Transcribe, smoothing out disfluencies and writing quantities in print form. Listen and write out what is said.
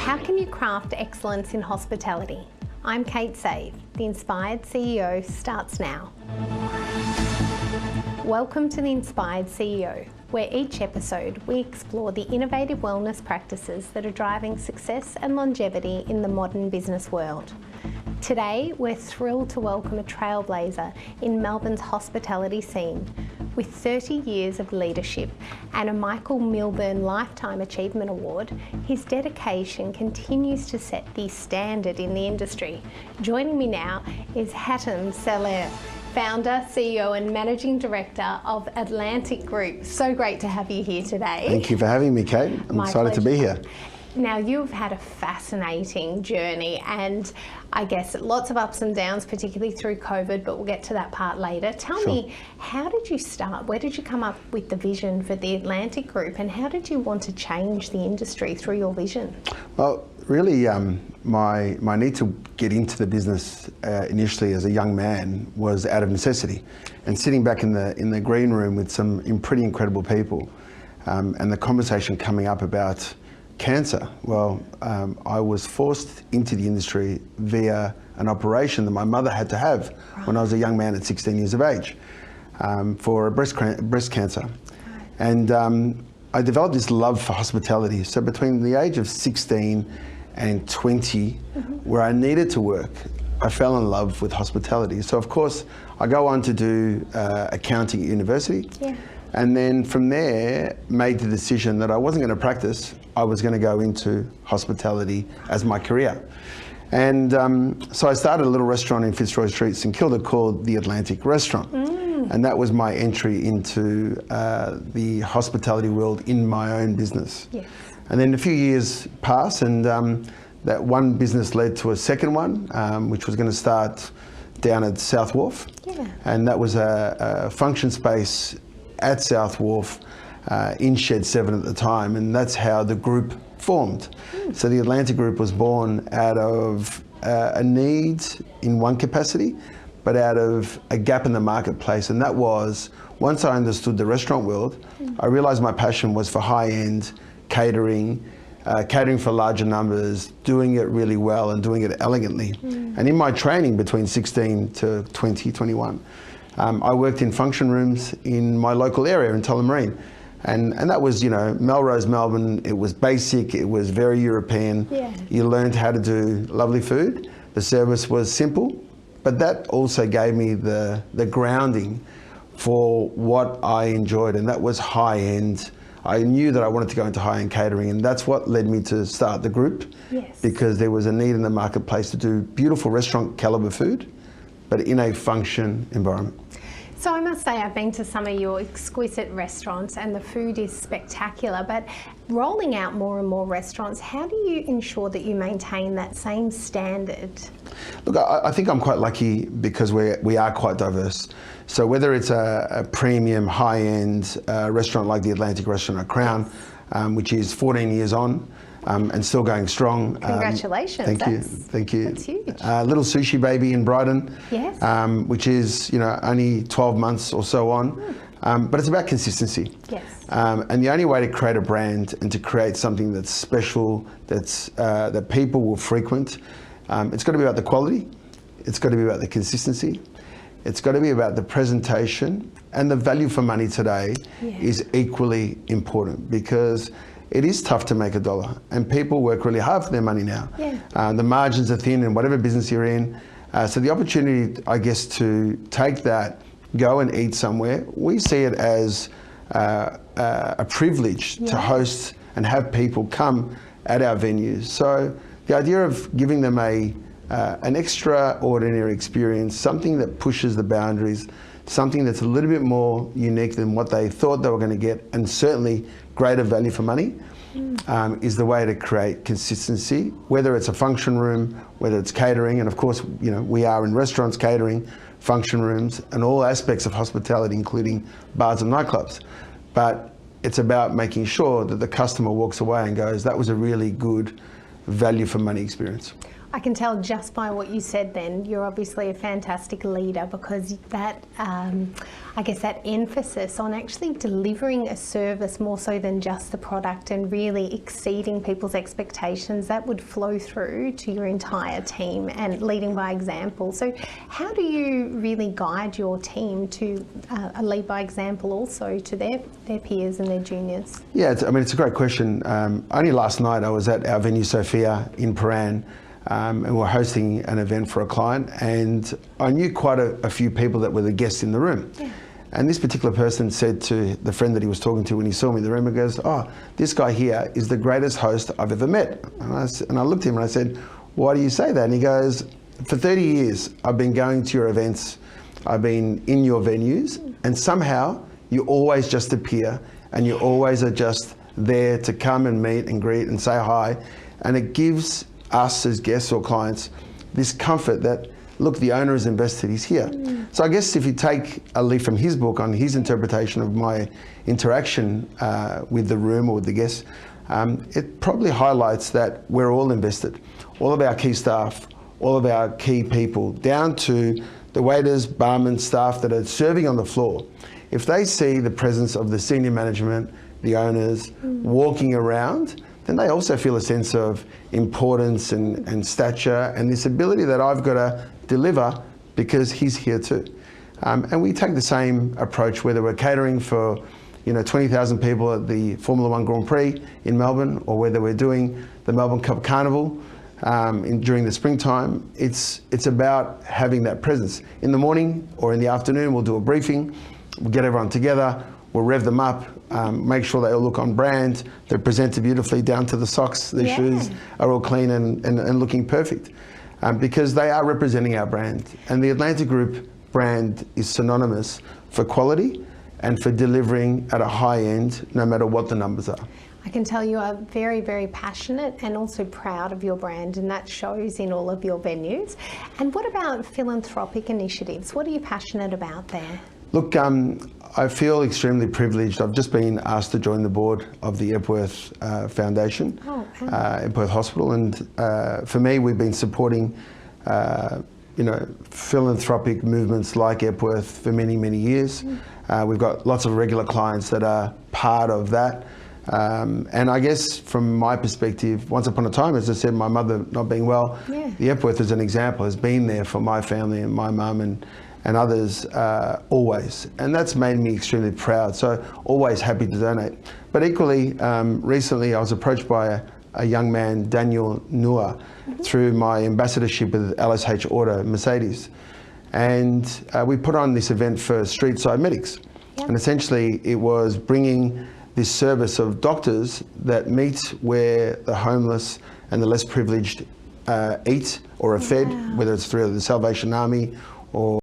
How can you craft excellence in hospitality? I'm Kate Save. The Inspired CEO starts now. Welcome to the Inspired CEO, where each episode we explore the innovative wellness practices that are driving success and longevity in the modern business world. Today, we're thrilled to welcome a trailblazer in Melbourne's hospitality scene. With 30 years of leadership and a Michael Milburn Lifetime Achievement Award, his dedication continues to set the standard in the industry. Joining me now is Hatem Saleh, founder, CEO and Managing Director of Atlantic Group. So great to have you here today. Thank you for having me, Kate. I'm excited to be here. Now, you've had a fascinating journey and I guess lots of ups and downs, particularly through COVID, but we'll get to that part later. Tell me, how did you start? Where did you come up with the vision for the Atlantic Group and how did you want to change the industry through your vision? Well, really, my need to get into the business initially as a young man was out of necessity. And sitting back in the green room with some pretty incredible people and the conversation coming up about cancer. Well, I was forced into the industry via an operation that my mother had to have when I was a young man at 16 years of age for breast cancer. And I developed this love for hospitality. So between the age of 16 and 20, where I needed to work, I fell in love with hospitality. So of course, I go on to do accounting at university. Yeah. And then from there, made the decision that I wasn't going to practice, I was going to go into hospitality as my career. And so I started a little restaurant in Fitzroy Street, St Kilda, called the Atlantic Restaurant. And that was my entry into the hospitality world in my own business. Yes. And then a few years passed and that one business led to a second one, which was going to start down at South Wharf. Yeah. And that was a function space at South Wharf in Shed 7 at the time, and that's how the group formed. So the Atlantic Group was born out of a need in one capacity, but out of a gap in the marketplace, and that was, once I understood the restaurant world, I realized my passion was for high-end catering, catering for larger numbers, doing it really well and doing it elegantly. And in my training between 16 to 20, 21, I worked in function rooms in my local area in Tullamarine. And that was, you know, Melrose, Melbourne. It was basic, it was very European. Yeah. You learned how to do lovely food. The service was simple, but that also gave me the grounding for what I enjoyed, and that was high end. I knew that I wanted to go into high-end catering, and that's what led me to start the group. Yes. Because there was a need in the marketplace to do beautiful restaurant caliber food, but in a function environment. So I must say I've been to some of your exquisite restaurants and the food is spectacular, but rolling out more and more restaurants, how do you ensure that you maintain that same standard? Look, I think I'm quite lucky because we are quite diverse. So whether it's a premium, high-end restaurant like the Atlantic Restaurant at Crown, which is 14 years on, and still going strong. Congratulations. Thank you. That's huge. Little Sushi Baby in Brighton, yes. Which is, you know, only 12 months or so on. But it's about consistency. Yes. And the only way to create a brand and to create something that's special, that people will frequent, it's got to be about the quality, it's got to be about the consistency, it's got to be about the presentation, and the value for money today is equally important because it is tough to make a dollar and people work really hard for their money now. Yeah. The margins are thin in whatever business you're in. So the opportunity, I guess, to take that, go and eat somewhere, we see it as a privilege to host and have people come at our venues. So the idea of giving them an extraordinary experience, something that pushes the boundaries, something that's a little bit more unique than what they thought they were going to get, and certainly greater value for money, is the way to create consistency, whether it's a function room, whether it's catering, and of course, you know, we are in restaurants, catering, function rooms, and all aspects of hospitality, including bars and nightclubs. But it's about making sure that the customer walks away and goes, that was a really good value for money experience. I can tell just by what you said then, you're obviously a fantastic leader, because that, I guess that emphasis on actually delivering a service more so than just the product and really exceeding people's expectations, that would flow through to your entire team and leading by example. So how do you really guide your team to lead by example also to their peers and their juniors? Yeah, it's a great question. Only last night I was at our venue Sophia in Prahran, and we're hosting an event for a client, and I knew quite a few people that were the guests in the room. Yeah. And this particular person said to the friend that he was talking to when he saw me in the room, he goes, "Oh, this guy here is the greatest host I've ever met." And I looked at him and I said, "Why do you say that?" And he goes, "For 30 years, I've been going to your events, I've been in your venues, and somehow you always just appear, and you always are just there to come and meet and greet and say hi. And it gives us as guests or clients this comfort that, look, the owner is invested, he's here." So I guess if you take a leaf from his book on his interpretation of my interaction with the room or with the guests, it probably highlights that we're all invested. All of our key staff, all of our key people, down to the waiters, barmen, staff that are serving on the floor. If they see the presence of the senior management, the owners walking around, then they also feel a sense of importance and stature and this ability that I've got to deliver because he's here too. And we take the same approach whether we're catering for 20,000 people at the Formula One Grand Prix in Melbourne, or whether we're doing the Melbourne Cup Carnival during the springtime. It's about having that presence. In the morning or in the afternoon, we'll do a briefing, we'll get everyone together, we'll rev them up, make sure they all look on brand, they're presented beautifully down to the socks, the shoes are all clean and looking perfect, because they are representing our brand. And the Atlantic Group brand is synonymous for quality and for delivering at a high end, no matter what the numbers are. I can tell you are very, very passionate and also proud of your brand, and that shows in all of your venues. And what about philanthropic initiatives? What are you passionate about there? Look, I feel extremely privileged. I've just been asked to join the board of the Epworth Foundation, Epworth Hospital, and for me, we've been supporting philanthropic movements like Epworth for many, many years. We've got lots of regular clients that are part of that. And I guess from my perspective, once upon a time, as I said, my mother not being well, the Epworth as an example has been there for my family and my mum and others always. And that's made me extremely proud. So always happy to donate. But equally, recently I was approached by a young man, Daniel Noor, through my ambassadorship with LSH Auto Mercedes. And we put on this event for street side medics. And essentially it was bringing this service of doctors that meet where the homeless and the less privileged eat or are fed, whether it's through the Salvation Army or